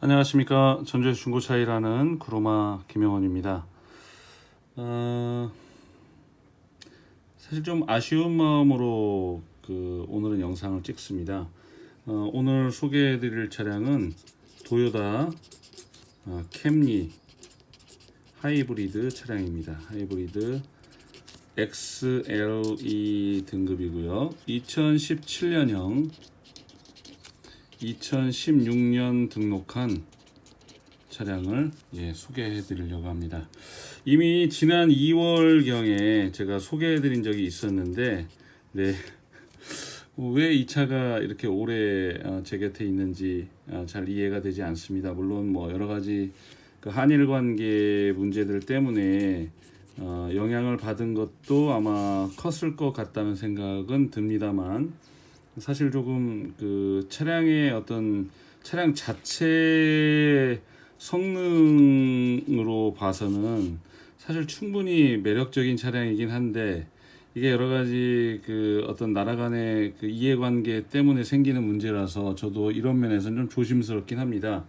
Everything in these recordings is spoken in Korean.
안녕하십니까. 전주에서 중고차 일하는 구로마 김영원입니다. 사실 좀 아쉬운 마음으로 오늘은 영상을 찍습니다. 오늘 소개해 드릴 차량은 도요타 캠리 하이브리드 차량입니다. 하이브리드 XLE 등급이고요. 2017년형 2016년 등록한 차량을 소개해 드리려고 합니다. 이미 지난 2월경에 제가 소개해 드린 적이 있었는데 왜 이 차가 이렇게 오래 제 곁에 있는지 잘 이해가 되지 않습니다. 물론 뭐 여러가지 한일 관계 문제들 때문에 영향을 받은 것도 아마 컸을 것 같다는 생각은 듭니다만, 사실 조금 차량의 어떤 차량 자체 성능으로 봐서는 사실 충분히 매력적인 차량이긴 한데, 이게 여러 가지 어떤 나라 간의 이해관계 때문에 생기는 문제라서 저도 이런 면에서는 좀 조심스럽긴 합니다.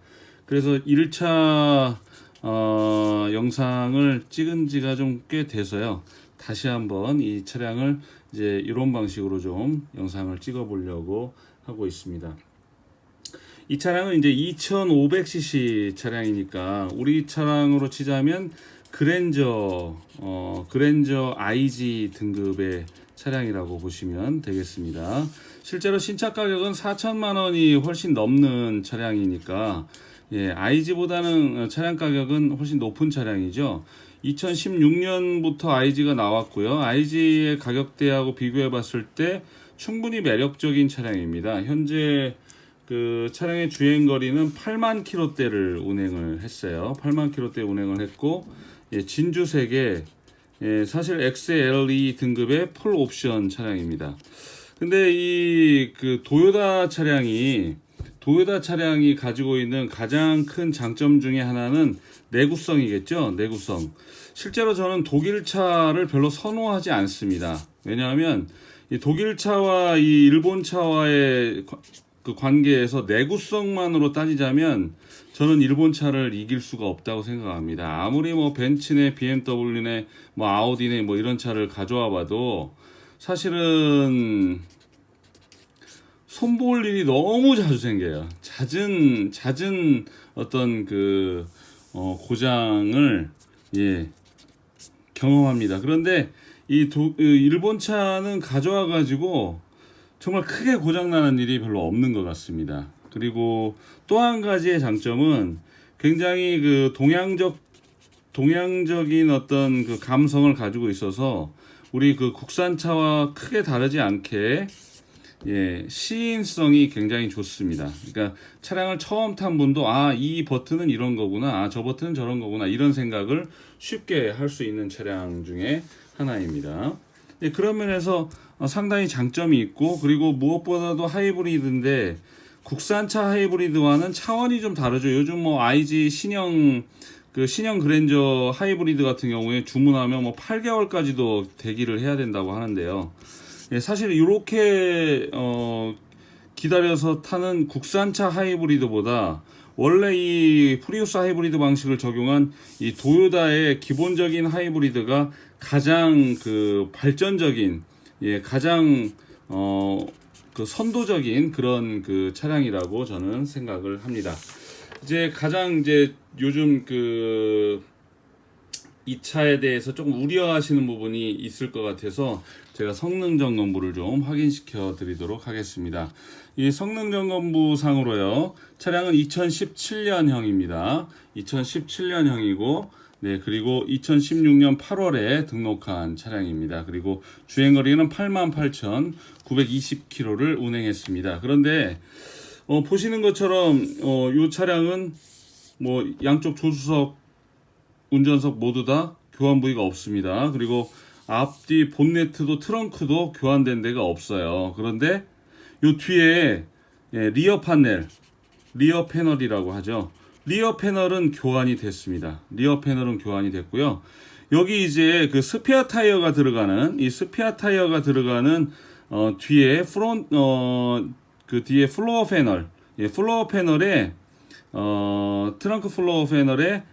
그래서 1차 영상을 찍은 지가 좀 꽤 돼서요, 다시 한번 이 차량을 이제 이런 방식으로 좀 영상을 찍어 보려고 하고 있습니다. 이 차량은 이제 2500cc 차량이니까 우리 차량으로 치자면 그랜저 IG 등급의 차량이라고 보시면 되겠습니다. 실제로 신차 가격은 4천만 원이 훨씬 넘는 차량이니까 IG보다는 차량 가격은 훨씬 높은 차량이죠. 2016년부터 IG가 나왔고요. IG의 가격대하고 비교해 봤을 때 충분히 매력적인 차량입니다. 현재 차량의 주행거리는 8만 킬로대를 운행을 했어요. 8만 킬로대 운행을 했고, 진주색의 사실 XLE 등급의 풀 옵션 차량입니다. 근데 이 도요타 차량이 가지고 있는 가장 큰 장점 중에 하나는 내구성이겠죠. 내구성. 실제로 저는 독일 차를 별로 선호하지 않습니다. 왜냐하면 이 독일 차와 이 일본 차와의 관계에서 내구성만으로 따지자면 저는 일본 차를 이길 수가 없다고 생각합니다. 아무리 뭐 벤츠네, BMW네, 뭐 아우디네 뭐 이런 차를 가져와 봐도 사실은 손볼 일이 너무 자주 생겨요. 잦은 어떤 고장을 경험합니다. 그런데 이 일본 차는 가져와 가지고 정말 크게 고장나는 일이 별로 없는 것 같습니다. 그리고 또 한 가지의 장점은 굉장히 동양적인 어떤 감성을 가지고 있어서 우리 국산차와 크게 다르지 않게 시인성이 굉장히 좋습니다. 그러니까 차량을 처음 탄 분도 이 버튼은 이런 거구나, 저 버튼은 저런 거구나, 이런 생각을 쉽게 할 수 있는 차량 중에 하나입니다. 그런 면에서 상당히 장점이 있고, 그리고 무엇보다도 하이브리드인데 국산차 하이브리드와는 차원이 좀 다르죠. 요즘 뭐 IG 신형 그랜저 하이브리드 같은 경우에 주문하면 뭐 8개월까지도 대기를 해야 된다고 하는데요. 사실 이렇게 기다려서 타는 국산차 하이브리드보다 원래 이 프리우스 하이브리드 방식을 적용한 이 도요타의 기본적인 하이브리드가 가장 발전적인, 가장 선도적인 그런 차량이라고 저는 생각을 합니다. 가장 요즘 이 차에 대해서 조금 우려하시는 부분이 있을 것 같아서 제가 성능 점검부를 좀 확인시켜 드리도록 하겠습니다. 이 성능 점검부 상으로요, 차량은 2017년형입니다. 2017년형이고, 그리고 2016년 8월에 등록한 차량입니다. 그리고 주행거리는 88,920km를 운행했습니다. 그런데 보시는 것처럼 이 차량은 뭐 양쪽 조수석, 운전석 모두 다 교환 부위가 없습니다. 그리고 앞뒤 본네트도 트렁크도 교환된 데가 없어요. 그런데 요 뒤에 리어 패널이라고 하죠. 리어 패널은 교환이 됐습니다. 리어 패널은 교환이 됐고요. 여기 이제 스페어 타이어가 들어가는 뒤에 뒤에 플로어 패널에 트렁크 플로어 패널에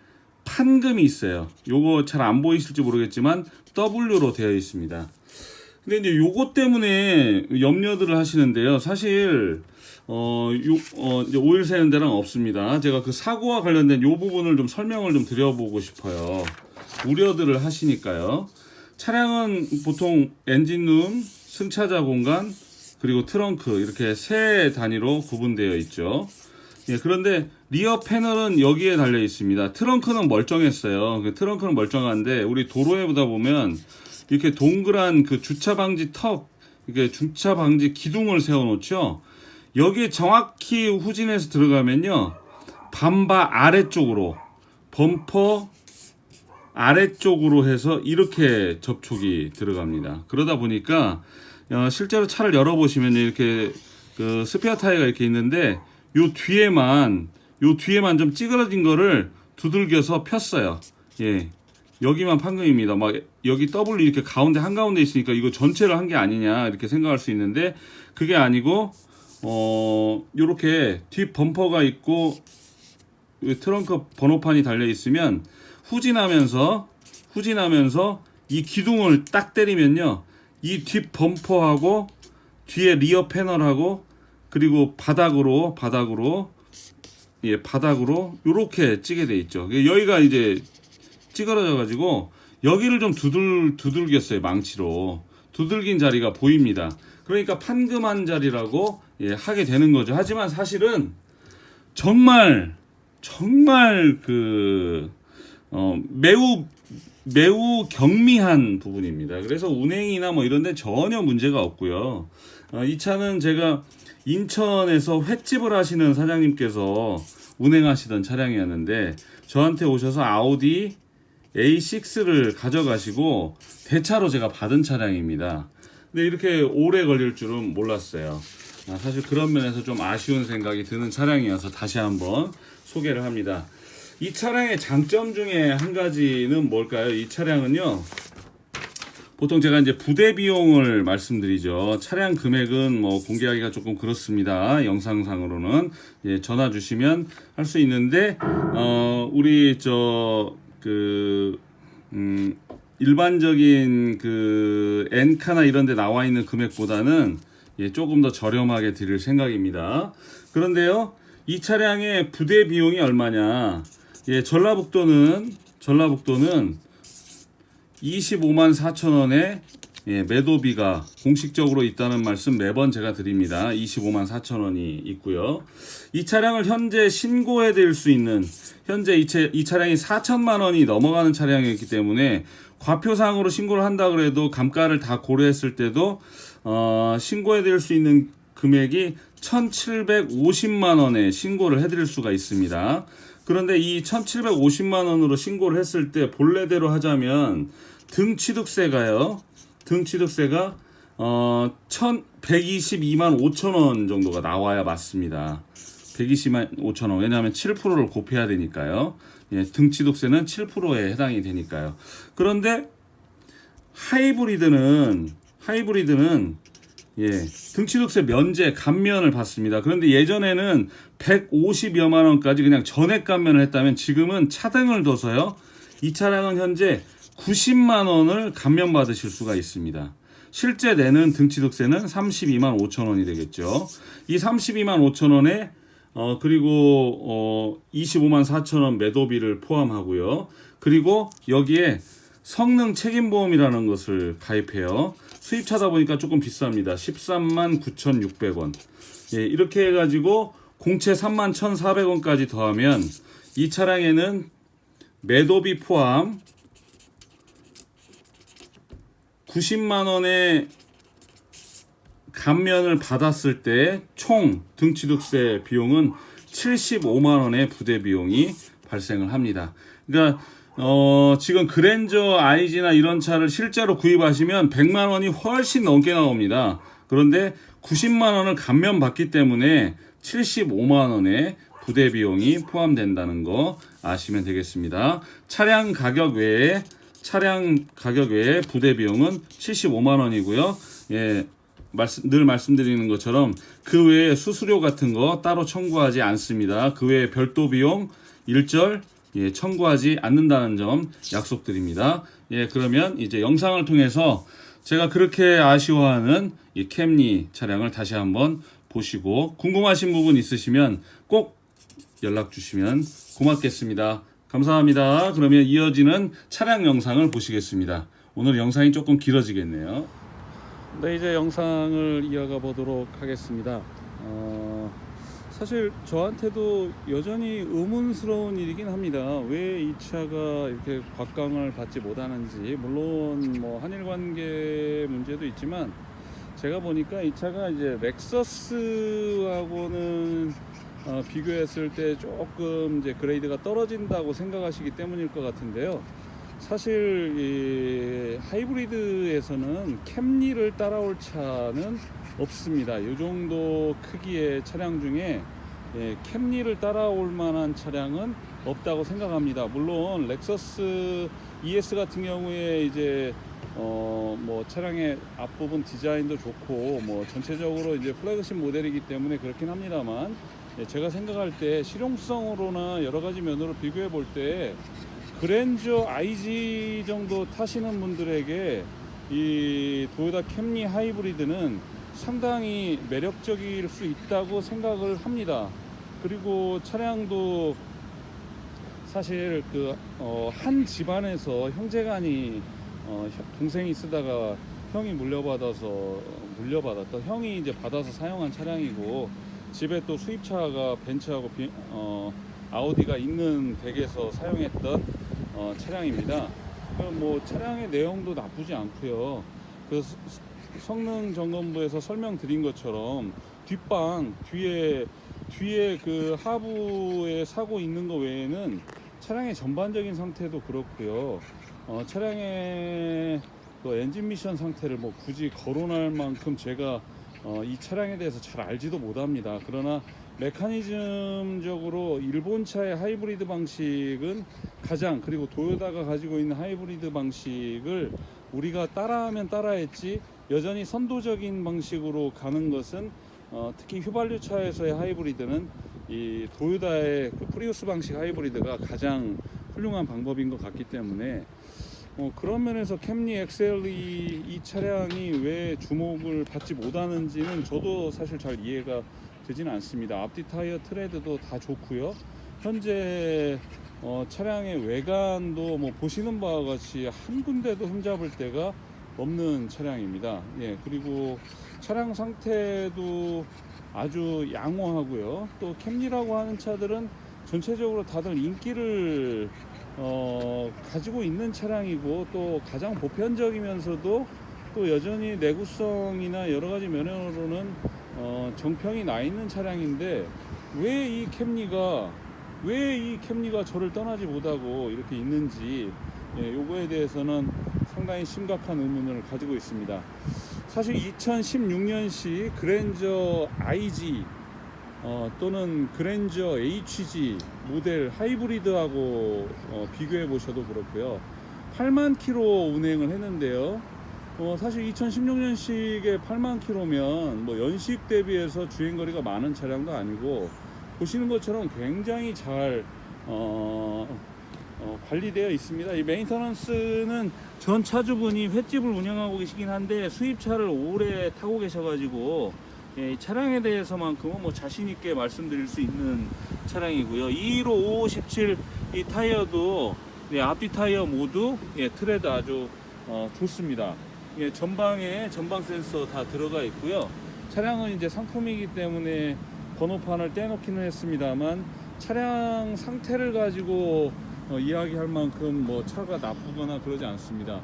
판금이 있어요. 요거 잘 안 보이실지 모르겠지만 W로 되어 있습니다. 근데 이제 요거 때문에 염려들을 하시는데요. 사실 이제 오일 새는 데랑 없습니다. 제가 그 사고와 관련된 요 부분을 좀 설명을 좀 드려보고 싶어요. 우려들을 하시니까요. 차량은 보통 엔진룸, 승차자 공간, 그리고 트렁크 이렇게 세 단위로 구분되어 있죠. 예, 그런데 리어 패널은 여기에 달려 있습니다. 트렁크는 멀쩡했어요. 트렁크는 멀쩡한데 우리 도로에 보다 보면 이렇게 동그란 그 주차 방지 턱, 이게 주차 방지 기둥을 세워 놓죠. 여기에 정확히 후진해서 들어가면요, 밤바 아래쪽으로, 범퍼 아래쪽으로 해서 이렇게 접촉이 들어갑니다. 그러다 보니까 실제로 차를 열어보시면 이렇게 그 스페어 타이어가 이렇게 있는데 요 뒤에만 좀 찌그러진 거를 두들겨서 폈어요. 예, 여기만 판금입니다. 막 여기 W 이렇게 가운데 한가운데 있으니까 이거 전체를 한 게 아니냐 이렇게 생각할 수 있는데 그게 아니고 요렇게 뒷 범퍼가 있고 트렁크 번호판이 달려 있으면 후진하면서 이 기둥을 딱 때리면요, 이 뒷 범퍼하고 뒤에 리어 패널하고 그리고 바닥으로 요렇게 찌게 돼 있죠. 여기가 이제 찌그러져 가지고 여기를 좀 두들겼어요. 망치로 두들긴 자리가 보입니다. 그러니까 판금한 자리라고 하게 되는 거죠. 하지만 사실은 정말 매우 경미한 부분입니다. 그래서 운행이나 뭐 이런 데 전혀 문제가 없고요. 이 차는 제가 인천에서 횟집을 하시는 사장님께서 운행하시던 차량이었는데 저한테 오셔서 아우디 A6를 가져가시고 대차로 제가 받은 차량입니다. 근데 이렇게 오래 걸릴 줄은 몰랐어요. 사실 그런 면에서 좀 아쉬운 생각이 드는 차량이어서 다시 한번 소개를 합니다. 이 차량의 장점 중에 한 가지는 뭘까요? 이 차량은요, 보통 제가 이제 부대 비용을 말씀드리죠. 차량 금액은 뭐 공개하기가 조금 그렇습니다. 영상상으로는 전화 주시면 할 수 있는데 우리 일반적인 그 엔카나 이런 데 나와 있는 금액보다는 조금 더 저렴하게 드릴 생각입니다. 그런데요, 이 차량의 부대 비용이 얼마냐? 전라북도는 25만 4천 원에 매도비가 공식적으로 있다는 말씀 매번 제가 드립니다. 25만 4천 원이 있고요. 이 차량을 현재 신고해 드릴 수 있는, 현재 이 차량이 4천만 원이 넘어가는 차량이기 때문에 과표상으로 신고를 한다 그래도 감가를 다 고려했을 때도 신고해 드릴 수 있는 금액이 1,750만 원에 신고를 해드릴 수가 있습니다. 그런데 이 1,750만 원으로 신고를 했을 때 본래대로 하자면 등 취득세가 122만 5천 원 정도가 나와야 맞습니다. 120만 5천 원. 왜냐하면 7%를 곱해야 되니까요. 등 취득세는 7%에 해당이 되니까요. 그런데 하이브리드는 등취득세 면제 감면을 받습니다. 그런데 예전에는 150여만 원까지 그냥 전액 감면을 했다면 지금은 차등을 둬서요, 이 차량은 현재 90만 원을 감면 받으실 수가 있습니다. 실제 내는 등취득세는 32만 5천 원이 되겠죠. 이 32만 5천 원에 그리고 25만 4천 원 매도비를 포함하고요. 그리고 여기에 성능 책임보험이라는 것을 가입해요. 수입차다 보니까 조금 비쌉니다. 13만 9,600원. 이렇게 해가지고 공채 3만 1,400원까지 더하면 이 차량에는 매도비 포함 90만 원의 감면을 받았을 때 총 등취득세 비용은 75만 원의 부대 비용이 발생을 합니다. 그러니까 지금 그랜저 IG나 이런 차를 실제로 구입하시면 100만 원이 훨씬 넘게 나옵니다. 그런데 90만 원을 감면 받기 때문에 75만 원의 부대 비용이 포함된다는 거 아시면 되겠습니다. 차량 가격 외에 부대 비용은 75만 원이고요. 늘 말씀드리는 것처럼 그 외에 수수료 같은 거 따로 청구하지 않습니다. 그 외에 별도 비용 일절 청구하지 않는다는 점 약속드립니다. 그러면 이제 영상을 통해서 제가 그렇게 아쉬워하는 이 캠리 차량을 다시 한번 보시고 궁금하신 부분 있으시면 꼭 연락 주시면 고맙겠습니다. 감사합니다. 그러면 이어지는 차량 영상을 보시겠습니다. 오늘 영상이 조금 길어지겠네요. 네, 이제 영상을 이어가 보도록 하겠습니다. 사실 저한테도 여전히 의문스러운 일이긴 합니다. 왜 이 차가 이렇게 곽강을 받지 못하는지. 물론 뭐 한일 관계 문제도 있지만 제가 보니까 이 차가 이제 렉서스하고는 비교했을 때 조금 이제 그레이드가 떨어진다고 생각하시기 때문일 것 같은데요. 사실 이 하이브리드에서는 캠리를 따라올 차는 없습니다. 이 정도 크기의 차량 중에 캠리를 따라올 만한 차량은 없다고 생각합니다. 물론 렉서스 ES 같은 경우에 이제 뭐 차량의 앞부분 디자인도 좋고 뭐 전체적으로 이제 플래그십 모델이기 때문에 그렇긴 합니다만, 제가 생각할 때 실용성으로나 여러 가지 면으로 비교해 볼 때 그랜저 IG 정도 타시는 분들에게 이 도요타 캠리 하이브리드는 상당히 매력적일 수 있다고 생각을 합니다. 그리고 차량도 사실 한 집안에서 형제간이 동생이 쓰다가 형이 물려받았던 형이 이제 받아서 사용한 차량이고, 집에 또 수입차가 벤츠하고 아우디가 있는 댁에서 사용했던 차량입니다. 뭐 차량의 내용도 나쁘지 않고요. 그 성능 점검부에서 설명드린 것처럼 뒷방 뒤에 그 하부에 사고 있는 거 외에는 차량의 전반적인 상태도 그렇고요. 차량의 엔진 미션 상태를 뭐 굳이 거론할 만큼 제가 이 차량에 대해서 잘 알지도 못합니다. 그러나 메커니즘적으로 일본차의 하이브리드 방식은 그리고 도요타가 가지고 있는 하이브리드 방식을 우리가 따라하면 따라했지 여전히 선도적인 방식으로 가는 것은 특히 휘발유 차에서의 하이브리드는 이 도요타의 그 프리우스 방식 하이브리드가 가장 훌륭한 방법인 것 같기 때문에 그런 면에서 캠리 XLE 이 차량이 왜 주목을 받지 못하는지는 저도 사실 잘 이해가 되지는 않습니다. 앞뒤 타이어 트레드도 다 좋고요. 현재 차량의 외관도 뭐 보시는 바와 같이 한 군데도 흠잡을 데가 없는 차량입니다. 그리고 차량 상태도 아주 양호하고요. 또 캠리라고 하는 차들은 전체적으로 다들 인기를 가지고 있는 차량이고, 또 가장 보편적이면서도 또 여전히 내구성이나 여러 가지 면으로는 정평이 나 있는 차량인데 왜 이 캠리가 저를 떠나지 못하고 이렇게 있는지, 요거에 대해서는 상당히 심각한 의문을 가지고 있습니다. 사실 2016년식 그랜저 IG 또는 그랜저 HG 모델 하이브리드하고 비교해 보셔도 그렇고요. 8만 킬로 운행을 했는데요. 사실 2016년식의 8만 킬로면 뭐 연식 대비해서 주행거리가 많은 차량도 아니고, 보시는 것처럼 굉장히 잘 관리되어 있습니다. 이 메인터넌스는 전 차주분이 횟집을 운영하고 계시긴 한데 수입차를 오래 타고 계셔가지고 이 차량에 대해서만큼은 뭐 자신있게 말씀드릴 수 있는 차량이고요. 215 557 이 타이어도 앞뒤 타이어 모두 트레드 아주 좋습니다. 전방에 전방 센서 다 들어가 있고요. 차량은 이제 상품이기 때문에 번호판을 떼놓기는 했습니다만, 차량 상태를 가지고 이야기할 만큼 뭐 차가 나쁘거나 그러지 않습니다.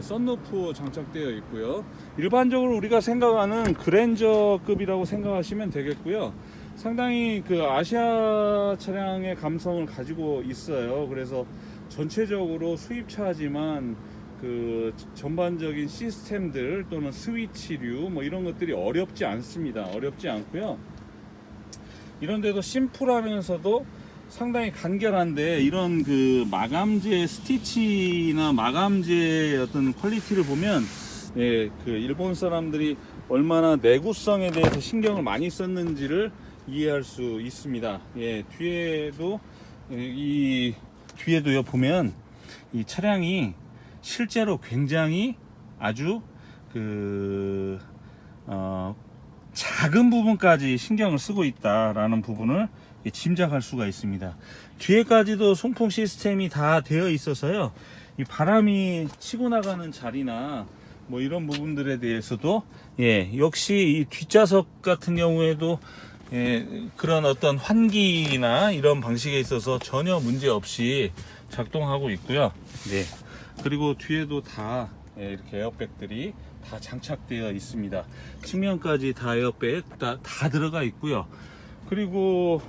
썬루프 장착되어 있고요. 일반적으로 우리가 생각하는 그랜저급이라고 생각하시면 되겠고요. 상당히 그 아시아 차량의 감성을 가지고 있어요. 그래서 전체적으로 수입차지만 그 전반적인 시스템들 또는 스위치류 뭐 이런 것들이 어렵지 않습니다. 어렵지 않고요. 이런데도 심플하면서도 상당히 간결한데, 이런 그 마감재 스티치나 마감재의 어떤 퀄리티를 보면 그 일본 사람들이 얼마나 내구성에 대해서 신경을 많이 썼는지를 이해할 수 있습니다. 예, 뒤에도 이 뒤에도요 보면 이 차량이 실제로 굉장히 아주 작은 부분까지 신경을 쓰고 있다라는 부분을 짐작할 수가 있습니다. 뒤에까지도 송풍 시스템이 다 되어 있어서요, 이 바람이 치고 나가는 자리나 뭐 이런 부분들에 대해서도 역시 이 뒷좌석 같은 경우에도 그런 어떤 환기나 이런 방식에 있어서 전혀 문제 없이 작동하고 있고요. 그리고 뒤에도 다 이렇게 에어백들이 다 장착되어 있습니다. 측면까지 다 에어백 다 들어가 있고요. 그리고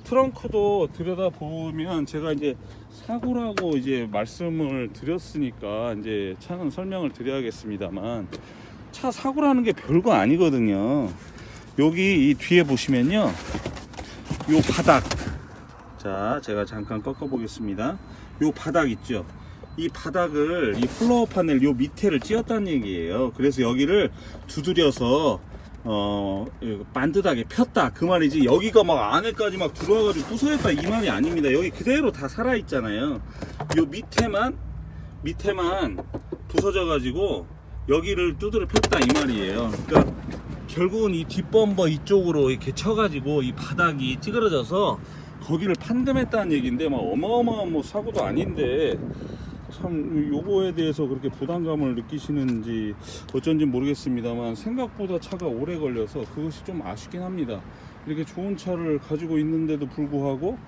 트렁크도 들여다보면 제가 이제 사고라고 이제 말씀을 드렸으니까 이제 차는 설명을 드려야겠습니다만, 차 사고라는 게 별거 아니거든요. 여기 이 뒤에 보시면요, 요 바닥, 자 제가 잠깐 꺾어 보겠습니다. 요 바닥 있죠, 이 바닥을, 이 플로어 파넬 요 밑에를 찧었다는 얘기예요. 그래서 여기를 두드려서 반듯하게 폈다 그 말이지, 여기가 막 안에까지 막 들어와가지고 부서졌다 이 말이 아닙니다. 여기 그대로 다 살아있잖아요. 요 밑에만 부서져 가지고 여기를 두드려 폈다 이 말이에요. 그러니까 결국은 이 뒷범버 이쪽으로 이렇게 쳐가지고 이 바닥이 찌그러져서 거기를 판듬했다는 얘기인데, 막 어마어마한 뭐 사고도 아닌데 참 요거에 대해서 그렇게 부담감을 느끼시는지 어쩐지 모르겠습니다만, 생각보다 차가 오래 걸려서 그것이 좀 아쉽긴 합니다. 이렇게 좋은 차를 가지고 있는데도 불구하고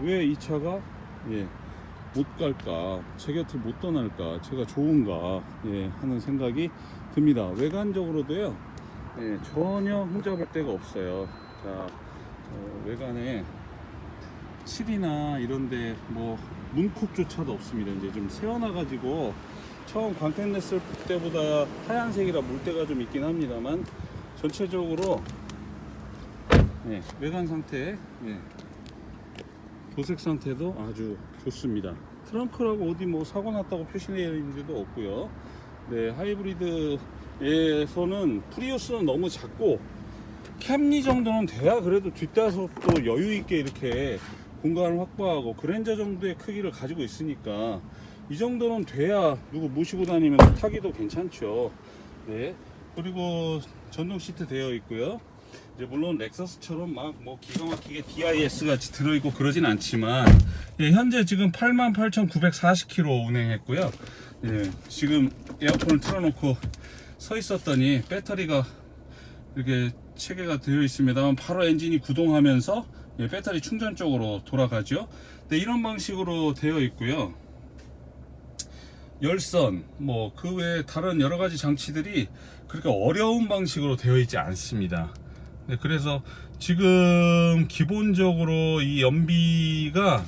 왜 이 차가 못 갈까, 제 곁을 못 떠날까, 제가 좋은가 하는 생각이 듭니다. 외관적으로도요 전혀 흠잡을 데가 없어요. 자, 외관에 칠이나 이런데 뭐 문콕조차도 없습니다. 이제 좀 세워놔가지고 처음 광택 냈을 때보다 하얀색이라 물때가 좀 있긴 합니다만, 전체적으로 외관 상태, 도색 상태도 아주 좋습니다. 트렁크라고 어디 뭐 사고 났다고 표시되어 있는 데도 없고요. 하이브리드에서는 프리우스는 너무 작고, 캠리 정도는 돼야 그래도 뒷좌석도 여유 있게 이렇게 공간을 확보하고, 그랜저 정도의 크기를 가지고 있으니까 이 정도는 돼야 누구 모시고 다니면 타기도 괜찮죠. 그리고 전동 시트 되어 있고요. 이제 물론 렉서스처럼 막 뭐 기가 막히게 DIS 같이 들어있고 그러진 않지만, 현재 지금 88,940km 운행했고요. 지금 에어컨을 틀어놓고 서 있었더니 배터리가 이렇게 체계가 되어 있습니다만 바로 엔진이 구동하면서 배터리 충전 쪽으로 돌아가죠. 이런 방식으로 되어 있고요. 열선 뭐 그 외에 다른 여러 가지 장치들이 그렇게 어려운 방식으로 되어 있지 않습니다. 그래서 지금 기본적으로 이 연비가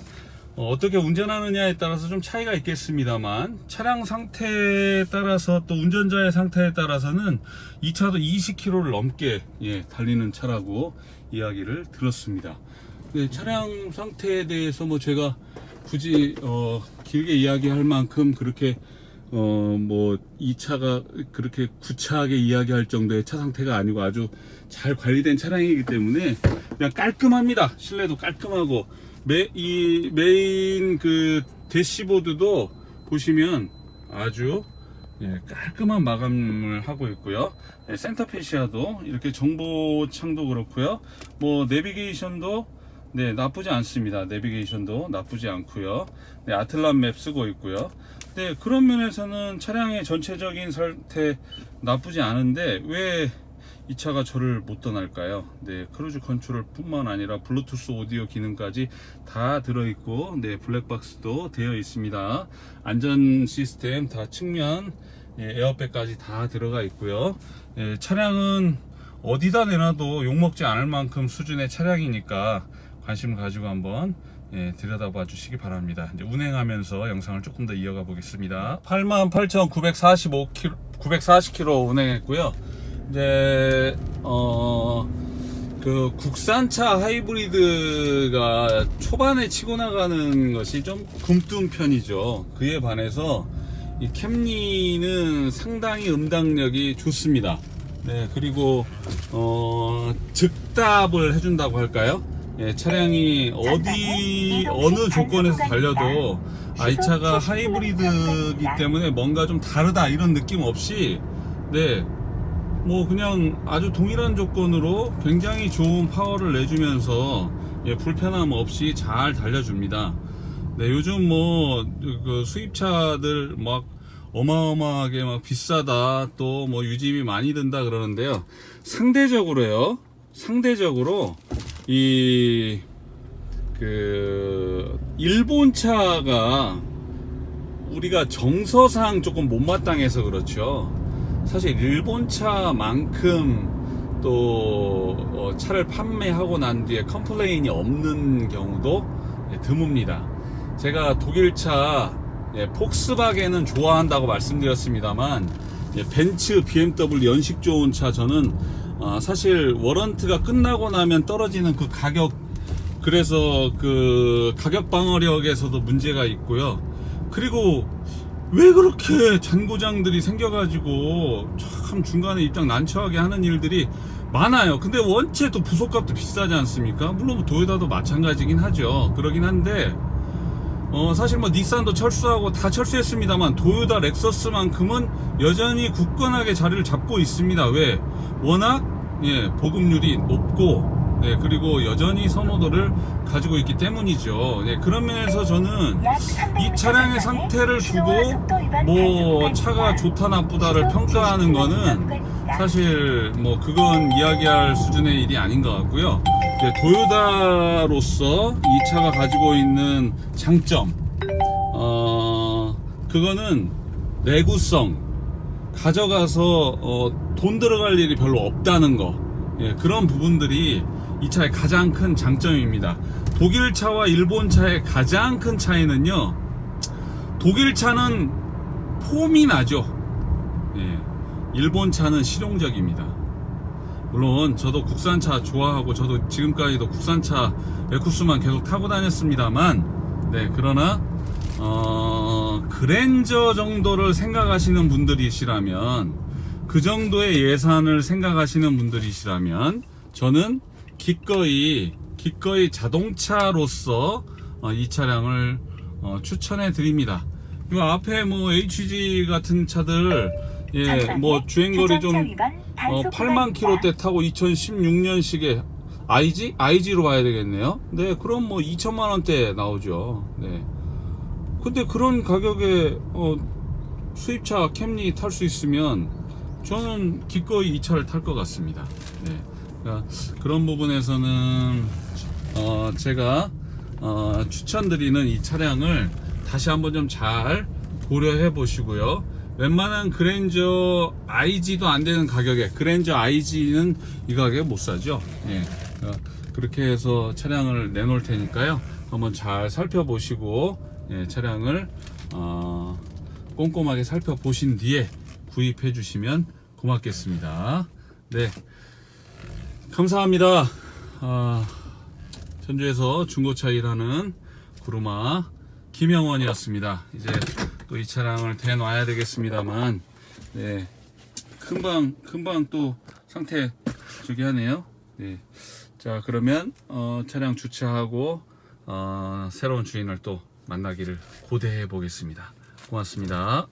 어떻게 운전하느냐에 따라서 좀 차이가 있겠습니다만, 차량 상태에 따라서 또 운전자의 상태에 따라서는 이 차도 20km를 넘게 달리는 차라고 이야기를 들었습니다. 차량 상태에 대해서 뭐 제가 굳이 길게 이야기할 만큼 그렇게 뭐 이 차가 그렇게 구차하게 이야기할 정도의 차 상태가 아니고 아주 잘 관리된 차량이기 때문에 그냥 깔끔합니다. 실내도 깔끔하고, 이 메인 그 대시보드도 보시면 아주 깔끔한 마감을 하고 있고요. 센터 페시아도 이렇게 정보창도 그렇고요. 뭐 내비게이션도 나쁘지 않습니다. 내비게이션도 나쁘지 않고요. 아틀란 맵 쓰고 있고요. 그런 면에서는 차량의 전체적인 상태 나쁘지 않은데 왜 이 차가 저를 못 떠날까요? 크루즈 컨트롤 뿐만 아니라 블루투스 오디오 기능까지 다 들어있고, 블랙박스도 되어 있습니다. 안전 시스템 다 측면 에어백까지 다 들어가 있고요. 차량은 어디다 내놔도 욕먹지 않을 만큼 수준의 차량이니까 관심을 가지고 한번 들여다봐 주시기 바랍니다. 이제 운행하면서 영상을 조금 더 이어가 보겠습니다. 88,940km 운행했고요. 이제 그 국산차 하이브리드가 초반에 치고 나가는 것이 좀 굼뜬 편이죠. 그에 반해서 이 캠리는 상당히 음당력이 좋습니다. 네, 그리고 즉답을 해준다고 할까요? 예, 차량이 어느 조건에서 달려도 이 차가 하이브리드이기 때문에 뭔가 좀 다르다 이런 느낌 없이, 네, 뭐 그냥 아주 동일한 조건으로 굉장히 좋은 파워를 내주면서, 예, 불편함 없이 잘 달려줍니다. 네, 요즘 뭐 그 수입차들 막 어마어마하게 막 비싸다, 또 뭐 유지비 많이 든다 그러는데요. 상대적으로요. 상대적으로 이 그 일본 차가 우리가 정서상 조금 못마땅해서 그렇죠. 사실 일본 차만큼 또 차를 판매하고 난 뒤에 컴플레인이 없는 경우도 드뭅니다. 제가 독일차 폭스바겐은 좋아한다고 말씀드렸습니다만, 벤츠, BMW 연식 좋은 차 저는 사실 워런트가 끝나고 나면 떨어지는 그 가격, 그래서 그 가격 방어력에서도 문제가 있고요. 그리고 왜 그렇게 잔고장들이 생겨가지고 참 중간에 입장 난처하게 하는 일들이 많아요. 근데 원체 또 부속값도 비싸지 않습니까? 물론 뭐 도요타도 마찬가지긴 하죠. 그러긴 한데 사실 뭐 닛산도 철수하고 다 철수했습니다만 도요타, 렉서스만큼은 여전히 굳건하게 자리를 잡고 있습니다. 왜? 워낙 보급률이 높고, 그리고 여전히 선호도를 가지고 있기 때문이죠. 그런 면에서 저는 이 차량의 상태를 두고 뭐 차가 좋다 나쁘다를 평가하는 거는 사실 뭐 그건 이야기할 수준의 일이 아닌 것 같고요. 도요타로서 이 차가 가지고 있는 장점, 그거는 내구성, 가져가서 돈 들어갈 일이 별로 없다는 거, 그런 부분들이 이 차의 가장 큰 장점입니다. 독일 차와 일본 차의 가장 큰 차이는요, 독일 차는 폼이 나죠. 일본 차는 실용적입니다. 물론 저도 국산차 좋아하고 저도 지금까지도 국산차 에쿠스만 계속 타고 다녔습니다만, 그러나 그랜저 정도를 생각하시는 분들이시라면, 그 정도의 예산을 생각하시는 분들이시라면 저는 기꺼이 자동차로서 이 차량을 추천해 드립니다. 이 앞에 뭐 HG 같은 차들, 뭐 주행거리 좀 8만 킬로대 타고 2016년식의 IG로 봐야 되겠네요. 네, 그럼 뭐 2천만 원대 나오죠. 네. 근데 그런 가격에 수입차 캠리 탈 수 있으면 저는 기꺼이 이 차를 탈 것 같습니다. 그러니까 그런 부분에서는 제가 추천드리는 이 차량을 다시 한번 좀 잘 고려해 보시고요. 웬만한 그랜저 IG도 안 되는 가격에, 그랜저 IG는 이 가격에 못 사죠. 그렇게 해서 차량을 내놓을 테니까요. 한번 잘 살펴보시고, 차량을 꼼꼼하게 살펴보신 뒤에 구입해 주시면 고맙겠습니다. 네, 감사합니다. 전주에서 중고차 일하는 구루마 김영원이었습니다. 이제 또 이 차량을 대놔야 되겠습니다만, 금방 또 상태 저기 하네요. 자, 그러면 차량 주차하고 새로운 주인을 또 만나기를 고대해 보겠습니다. 고맙습니다.